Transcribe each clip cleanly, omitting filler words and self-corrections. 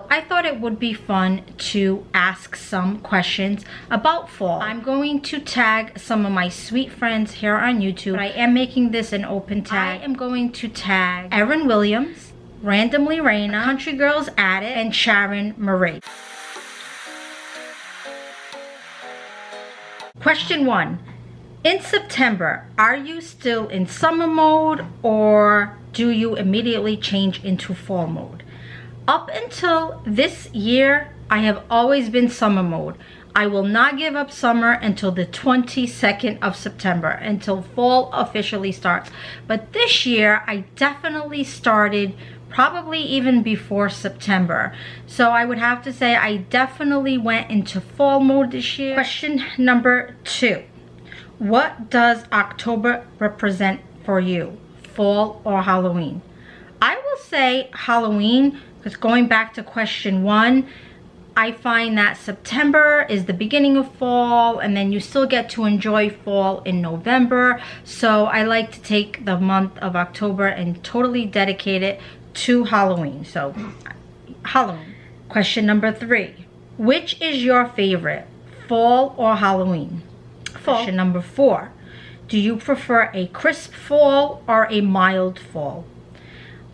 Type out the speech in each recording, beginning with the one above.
I thought it would be fun to ask some questions about fall. I'm going to tag some of my sweet friends here on YouTube. I am making this an open tag. I am going to tag Erin Williams, Randomly Raina, Country Girls At It, and Sharon Marie. Question 1. In September, are you still in summer mode or do you immediately change into fall mode? Up until this year, I have always been summer mode. I will not give up summer until the 22nd of September, until fall officially starts. But this year, I definitely started probably even before September. So I would have to say I definitely went into fall mode this year. Question number 2. What does October represent for you? Fall or Halloween? I will say Halloween, because going back to question 1, I find that September is the beginning of fall and then you still get to enjoy fall in November. So I like to take the month of October and totally dedicate it to Halloween. So Halloween. Question number 3. Which is your favorite, fall or Halloween? Fall. Question number 4. Do you prefer a crisp fall or a mild fall?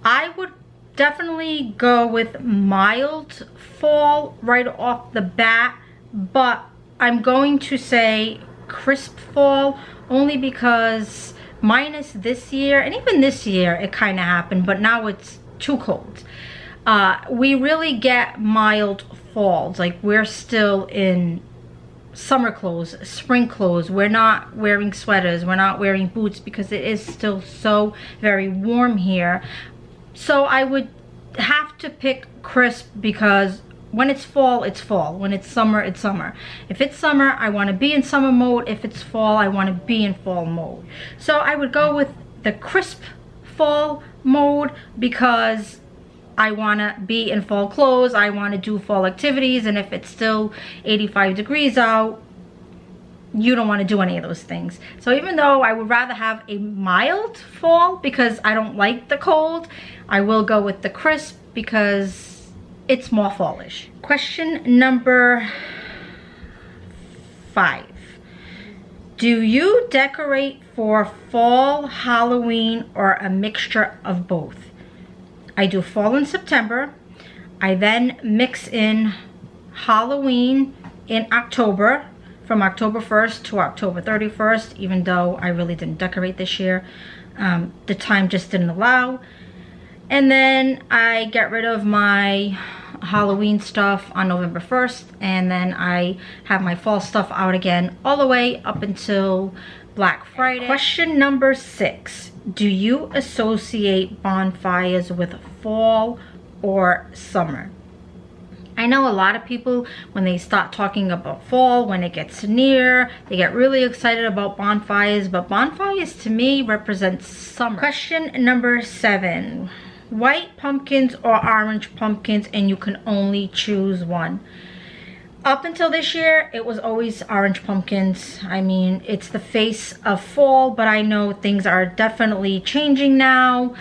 I would definitely go with mild fall right off the bat, but I'm going to say crisp fall only because minus this year, and even this year it kind of happened, but now it's too cold. We really get mild falls, like we're still in summer clothes, spring clothes. We're not wearing sweaters, we're not wearing boots because it is still so very warm here. So I would have to pick crisp because when it's fall, it's fall. When it's summer, it's summer. If it's summer, I want to be in summer mode. If it's fall, I want to be in fall mode. So I would go with the crisp fall mode because I want to be in fall clothes. I want to do fall activities. And if it's still 85 degrees out, you don't want to do any of those things. So even though I would rather have a mild fall because I don't like the cold, I will go with the crisp because it's more fallish. Question number 5. Do you decorate for fall, Halloween, or a mixture of both? I do fall in September. I then mix in Halloween in October, from October 1st to October 31st, even though I really didn't decorate this year. The time just didn't allow. And then I get rid of my Halloween stuff on November 1st, and then I have my fall stuff out again all the way up until Black Friday. Question number 6. Do you associate bonfires with fall or summer? I know a lot of people, when they start talking about fall, when it gets near, they get really excited about bonfires, but bonfires to me represents summer. Question number 7. White pumpkins or orange pumpkins, and you can only choose one. Up until this year, it was always orange pumpkins. I mean, it's the face of fall, but I know things are definitely changing now.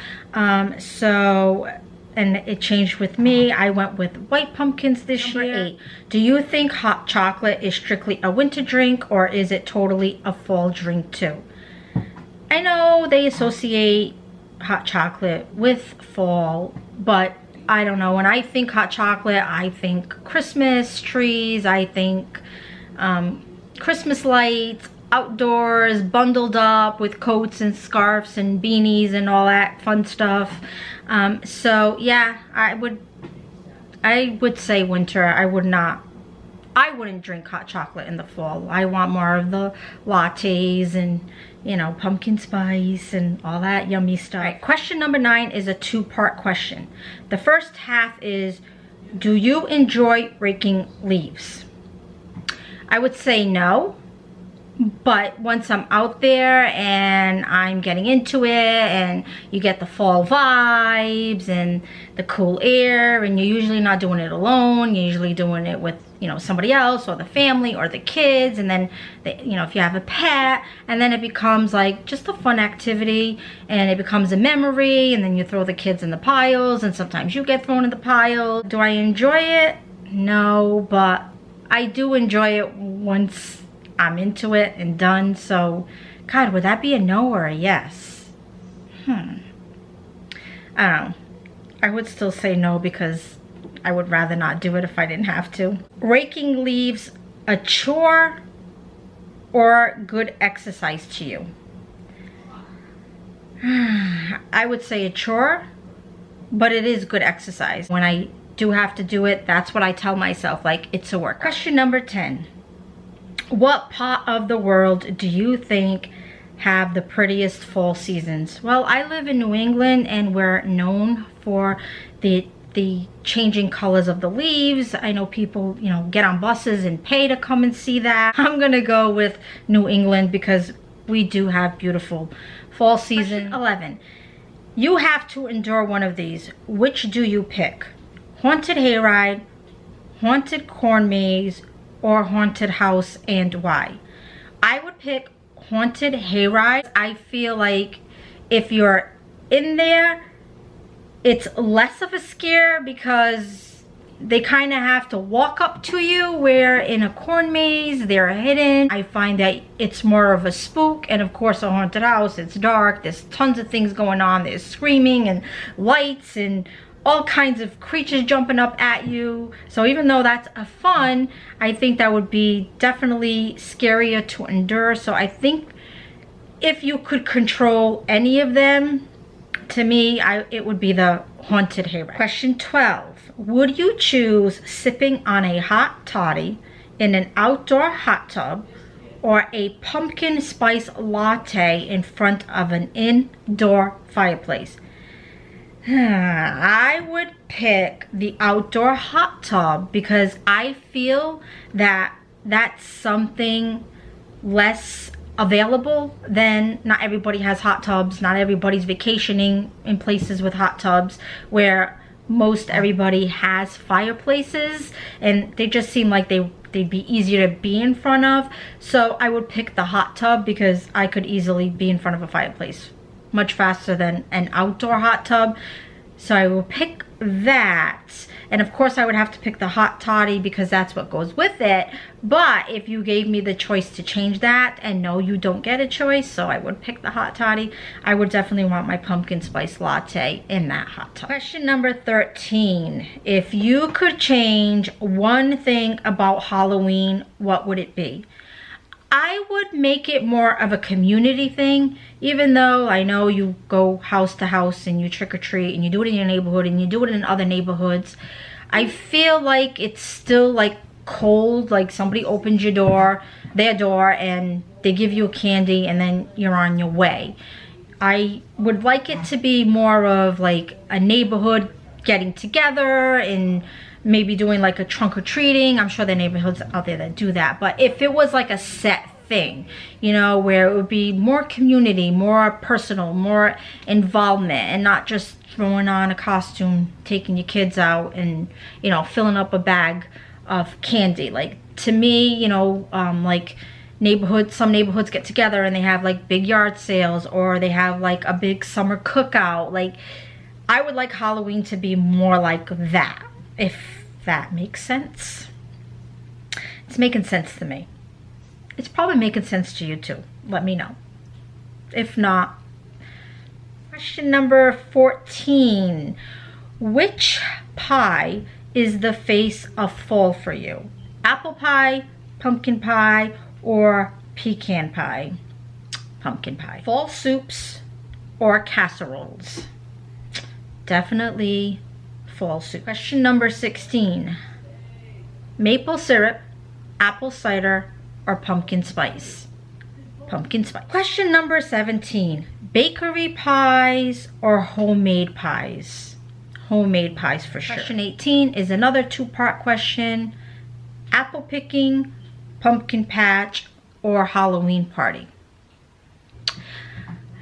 And it changed with me. I went with white pumpkins this year. Number 8. Do you think hot chocolate is strictly a winter drink or is it totally a fall drink too? I know they associate hot chocolate with fall, but I don't know. When I think hot chocolate, I think Christmas trees, I think Christmas lights, outdoors, bundled up with coats and scarves and beanies and all that fun stuff. So yeah, I would say winter. I wouldn't drink hot chocolate in the fall. I want more of the lattes and, you know, pumpkin spice and all that yummy stuff. All right, question number 9 is a 2-part question. The first half is, do you enjoy raking leaves? I would say no. But once I'm out there and I'm getting into it, and you get the fall vibes and the cool air, and you're usually not doing it alone, you're usually doing it with, you know, somebody else or the family or the kids, and then you know, if you have a pet, and then it becomes like just a fun activity, and it becomes a memory, and then you throw the kids in the piles, and sometimes you get thrown in the pile. Do I enjoy it? No, but I do enjoy it once I'm into it and done. So, God, would that be a no or a yes? I don't know. I would still say no because I would rather not do it if I didn't have to. Raking leaves a chore or good exercise to you? I would say a chore, but it is good exercise. When I do have to do it, that's what I tell myself, like, it's a work. Question number 10. What part of the world do you think have the prettiest fall seasons? Well, I live in New England, and we're known for the changing colors of the leaves. I know people, you know, get on buses and pay to come and see that. I'm gonna go with New England because we do have beautiful fall season. Question 11. You have to endure one of these. Which do you pick? Haunted hayride, haunted corn maze, or haunted house, and why? I would pick haunted hayride. I feel like if you're in there, it's less of a scare because they kind of have to walk up to you, where in a corn maze, they're hidden. I find that it's more of a spook, and of course a haunted house, it's dark, there's tons of things going on, there's screaming and lights and all kinds of creatures jumping up at you. So even though that's a fun, I think that would be definitely scarier to endure. So I think if you could control any of them, to me, it would be the haunted hayride. Question 12. Would you choose sipping on a hot toddy in an outdoor hot tub, or a pumpkin spice latte in front of an indoor fireplace? I would pick the outdoor hot tub because I feel that that's something less available than, not everybody has hot tubs, not everybody's vacationing in places with hot tubs, where most everybody has fireplaces, and they just seem like they'd be easier to be in front of. So I would pick the hot tub because I could easily be in front of a fireplace much faster than an outdoor hot tub. So I will pick that. And of course I would have to pick the hot toddy because that's what goes with it. But if you gave me the choice to change that, and no, you don't get a choice, so I would pick the hot toddy, I would definitely want my pumpkin spice latte in that hot tub. Question number 13. If you could change one thing about Halloween, what would it be? I would make it more of a community thing, even though I know you go house to house and you trick or treat and you do it in your neighborhood and you do it in other neighborhoods. I feel like it's still like cold, like somebody opens their door, and they give you a candy and then you're on your way. I would like it to be more of like a neighborhood getting together and maybe doing like a trunk or treating. I'm sure there are neighborhoods out there that do that. But if it was like a set thing, you know, where it would be more community, more personal, more involvement, and not just throwing on a costume, taking your kids out and, you know, filling up a bag of candy. Like, to me, you know, like some neighborhoods get together and they have like big yard sales, or they have like a big summer cookout. Like, I would like Halloween to be more like that, if that makes sense. It's making sense to me. It's probably making sense to you too. Let me know. If not. Question number 14. Which pie is the face of fall for you? Apple pie, pumpkin pie, or pecan pie? Pumpkin pie. Fall soups or casseroles? Definitely fall soup. Question number 16. Maple syrup, apple cider, or pumpkin spice? Pumpkin spice. Question number 17. Bakery pies or homemade pies? Homemade pies for sure. Question 18 is another two-part question. Apple picking, pumpkin patch, or Halloween party?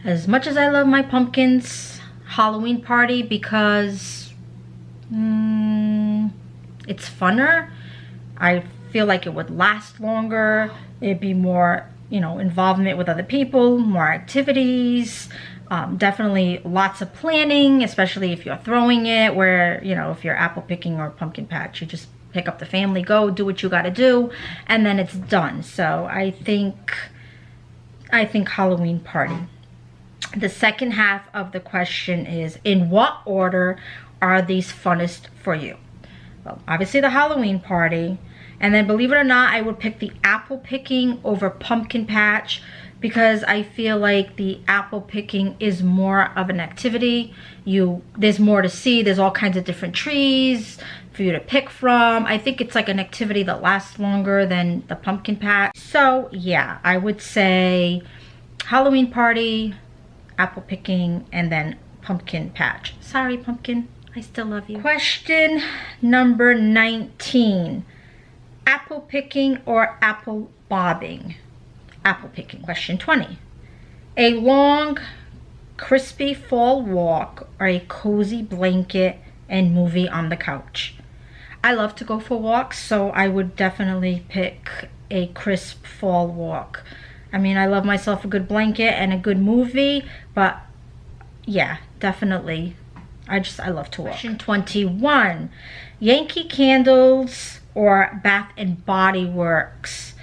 As much as I love my pumpkins, Halloween party, because it's funner. I feel like it would last longer. It'd be more, you know, involvement with other people, more activities, definitely lots of planning, especially if you're throwing it, where, you know, if you're apple picking or pumpkin patch, you just pick up the family, go do what you got to do, and then it's done. So I think Halloween party. The second half of the question is, in what order are these funnest for you? Well, obviously the Halloween party, and then believe it or not, I would pick the apple picking over pumpkin patch, because I feel like the apple picking is more of an activity. There's more to see. There's all kinds of different trees for you to pick from. I think it's like an activity that lasts longer than the pumpkin patch. So yeah, I would say Halloween party, apple picking, and then pumpkin patch. Sorry, pumpkin, I still love you. Question number 19. Apple picking or apple bobbing? Apple picking. Question 20. A long, crispy fall walk or a cozy blanket and movie on the couch? I love to go for walks, so I would definitely pick a crisp fall walk. I mean, I love myself a good blanket and a good movie, but yeah, definitely. I love to walk. Question 21. Yankee Candles or Bath and Body Works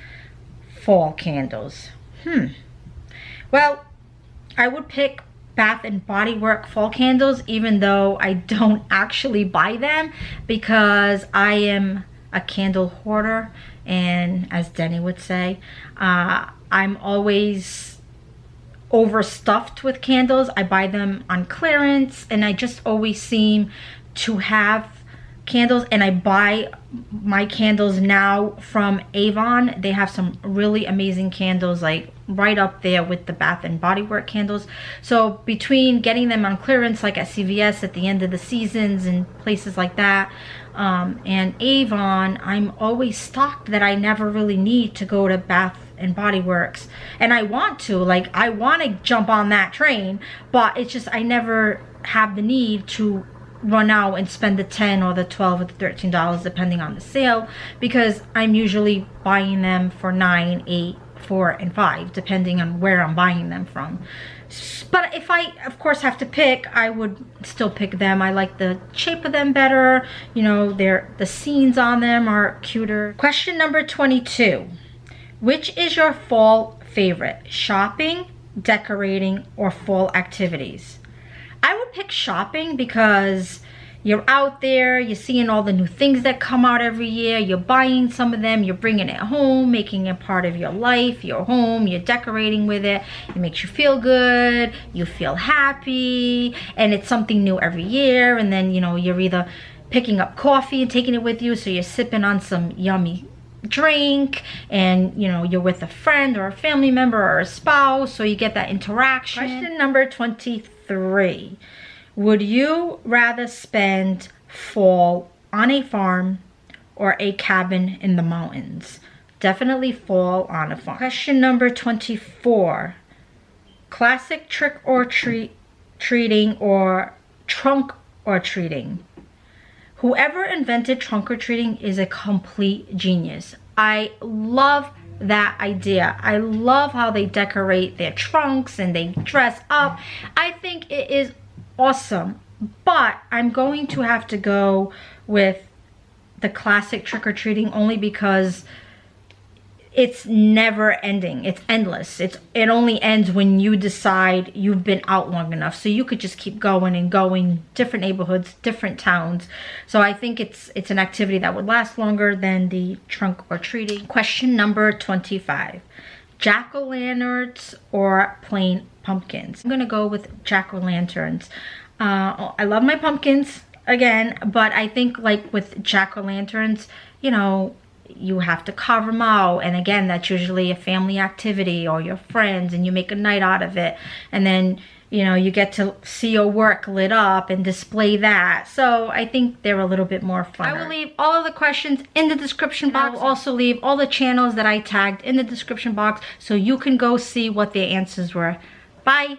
fall candles? Well, I would pick Bath and Body Works fall candles, even though I don't actually buy them, because I am a candle hoarder, and as Denny would say, I'm always overstuffed with candles. I buy them on clearance, and I just always seem to have candles, and I buy my candles now from Avon. They have some really amazing candles, like right up there with the Bath and Body Works candles. So between getting them on clearance, like at CVS at the end of the seasons and places like that, and Avon, I'm always stocked that I never really need to go to Bath and Body Works. And I want to, like, I want to jump on that train, but it's just I never have the need to run out and spend the $10 or the $12 or the $13 depending on the sale, because I'm usually buying them for $9, $8, $4, and $5 depending on where I'm buying them from. But if I of course have to pick, I would still pick them. I like the shape of them better, you know, the scenes on them are cuter. Question number 22. Which is your fall favorite? Shopping, decorating, or fall activities? I would pick shopping, because you're out there, you're seeing all the new things that come out every year, you're buying some of them, you're bringing it home, making it part of your life, your home, you're decorating with it. It makes you feel good, you feel happy, and it's something new every year. And then, you know, you're either picking up coffee and taking it with you, so you're sipping on some yummy drink, and you know, you're with a friend or a family member or a spouse, so you get that interaction. Question number 23. Would you rather spend fall on a farm or a cabin in the mountains? Definitely fall on a farm. Question number 24. Classic trick or treating or trunk or treating? Whoever invented trunk or treating is a complete genius. I love that idea. I love how they decorate their trunks and they dress up. I think it is awesome, but I'm going to have to go with the classic trick-or-treating, only because it's never ending. It's endless. It only ends when you decide you've been out long enough. So you could just keep going and going, different neighborhoods, different towns. So I think it's an activity that would last longer than the trunk or treating. Question number 25. Jack-o'-lanterns or plain pumpkins? I'm gonna go with jack-o'-lanterns. I love my pumpkins again, but I think like with jack-o'-lanterns, you know, you have to carve them out, and again, that's usually a family activity or your friends, and you make a night out of it. And then you know, you get to see your work lit up and display that. So I think they're a little bit more fun. I will leave all of the questions in the description box. I will also leave all the channels that I tagged in the description box so you can go see what their answers were. Bye.